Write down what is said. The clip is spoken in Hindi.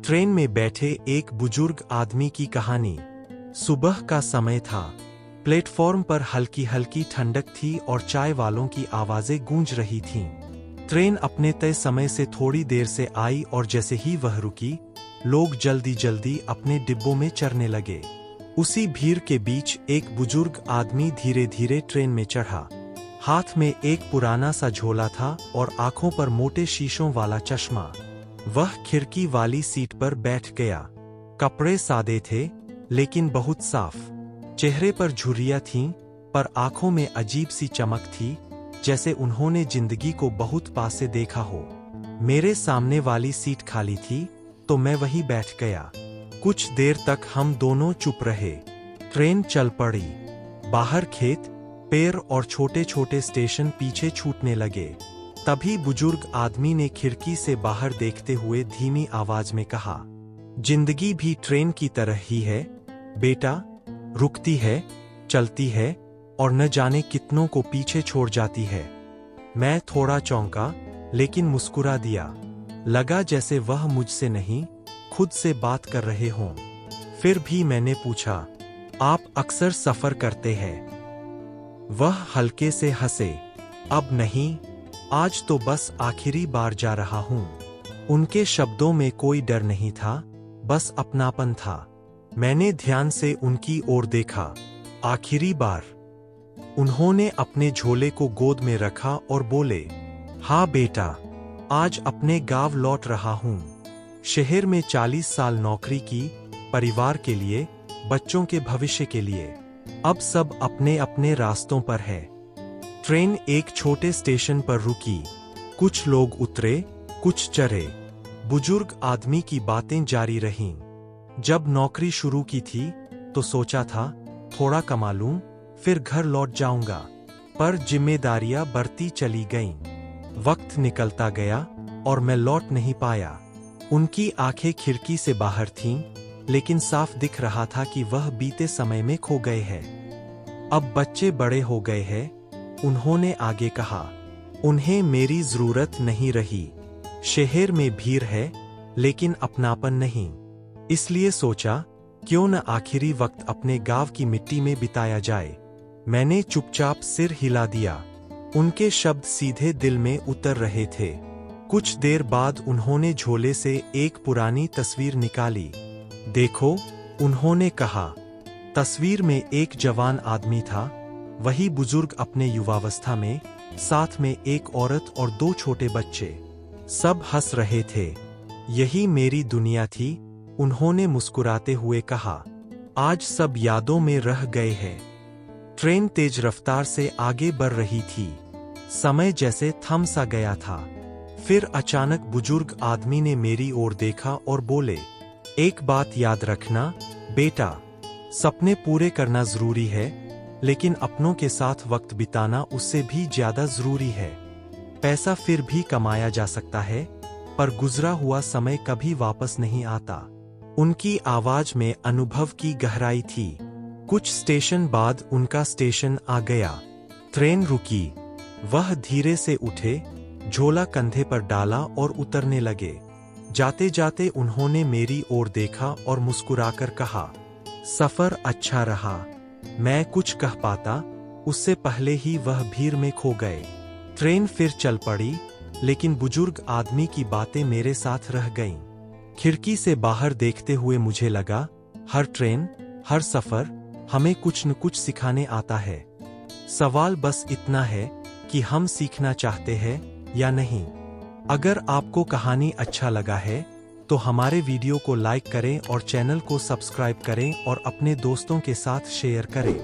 ट्रेन में बैठे एक बुजुर्ग आदमी की कहानी। सुबह का समय था। प्लेटफॉर्म पर हल्की हल्की ठंडक थी और चाय वालों की आवाजें गूंज रही थीं। ट्रेन अपने तय समय से थोड़ी देर से आई और जैसे ही वह रुकी, लोग जल्दी जल्दी अपने डिब्बों में चढ़ने लगे। उसी भीड़ के बीच एक बुजुर्ग आदमी धीरे धीरे ट्रेन में चढ़ा। हाथ में एक पुराना सा झोला था और आंखों पर मोटे शीशों वाला चश्मा। वह खिड़की वाली सीट पर बैठ गया। कपड़े सादे थे लेकिन बहुत साफ। चेहरे पर झुर्रियां थीं, पर आंखों में अजीब सी चमक थी, जैसे उन्होंने जिंदगी को बहुत पास से देखा हो। मेरे सामने वाली सीट खाली थी, तो मैं वहीं बैठ गया। कुछ देर तक हम दोनों चुप रहे। ट्रेन चल पड़ी। बाहर खेत, पेड़ और छोटे छोटे स्टेशन पीछे छूटने लगे। तभी बुजुर्ग आदमी ने खिड़की से बाहर देखते हुए धीमी आवाज में कहा, जिंदगी भी ट्रेन की तरह ही है बेटा, रुकती है, चलती है और न जाने कितनों को पीछे छोड़ जाती है। मैं थोड़ा चौंका, लेकिन मुस्कुरा दिया। लगा जैसे वह मुझसे नहीं, खुद से बात कर रहे हों। फिर भी मैंने पूछा, आप अक्सर सफर करते हैं? वह हल्के से हंसे, अब नहीं, आज तो बस आखिरी बार जा रहा हूं। उनके शब्दों में कोई डर नहीं था, बस अपनापन था। मैंने ध्यान से उनकी ओर देखा। आखिरी बार? उन्होंने अपने झोले को गोद में रखा और बोले, हाँ बेटा, आज अपने गांव लौट रहा हूं। शहर में 40 साल नौकरी की, परिवार के लिए, बच्चों के भविष्य के लिए। अब सब अपने अपने रास्तों पर है। ट्रेन एक छोटे स्टेशन पर रुकी। कुछ लोग उतरे, कुछ चढ़े। बुजुर्ग आदमी की बातें जारी रहीं। जब नौकरी शुरू की थी तो सोचा था थोड़ा कमा लूं, फिर घर लौट जाऊंगा। पर जिम्मेदारियां बढ़ती चली गईं। वक्त निकलता गया और मैं लौट नहीं पाया। उनकी आंखें खिड़की से बाहर थीं, लेकिन साफ दिख रहा था कि वह बीते समय में खो गए हैं। अब बच्चे बड़े हो गए हैं, उन्होंने आगे कहा। उन्हें मेरी जरूरत नहीं रही। शहर में भीड़ है, लेकिन अपनापन नहीं। इसलिए सोचा, क्यों न आखिरी वक्त अपने गांव की मिट्टी में बिताया जाए। मैंने चुपचाप सिर हिला दिया। उनके शब्द सीधे दिल में उतर रहे थे। कुछ देर बाद उन्होंने झोले से एक पुरानी तस्वीर निकाली। देखो, उन्होंने कहा। तस्वीर में एक जवान आदमी था, वही बुजुर्ग अपने युवावस्था में, साथ में एक औरत और 2 छोटे बच्चे। सब हंस रहे थे। यही मेरी दुनिया थी, उन्होंने मुस्कुराते हुए कहा। आज सब यादों में रह गए हैं। ट्रेन तेज रफ्तार से आगे बढ़ रही थी। समय जैसे थम सा गया था। फिर अचानक बुजुर्ग आदमी ने मेरी ओर देखा और बोले, एक बात याद रखना बेटा, सपने पूरे करना जरूरी है, लेकिन अपनों के साथ वक्त बिताना उससे भी ज्यादा जरूरी है। पैसा फिर भी कमाया जा सकता है, पर गुजरा हुआ समय कभी वापस नहीं आता। उनकी आवाज में अनुभव की गहराई थी। कुछ स्टेशन बाद उनका स्टेशन आ गया। ट्रेन रुकी। वह धीरे से उठे, झोला कंधे पर डाला और उतरने लगे। जाते जाते उन्होंने मेरी ओर देखा और मुस्कुराकर कहा, सफर अच्छा रहा। मैं कुछ कह पाता, उससे पहले ही वह भीड़ में खो गए। ट्रेन फिर चल पड़ी, लेकिन बुजुर्ग आदमी की बातें मेरे साथ रह गईं। खिड़की से बाहर देखते हुए मुझे लगा, हर ट्रेन, हर सफर हमें कुछ न कुछ सिखाने आता है। सवाल बस इतना है कि हम सीखना चाहते हैं या नहीं। अगर आपको कहानी अच्छा लगा है तो हमारे वीडियो को लाइक करें और चैनल को सब्सक्राइब करें और अपने दोस्तों के साथ शेयर करें।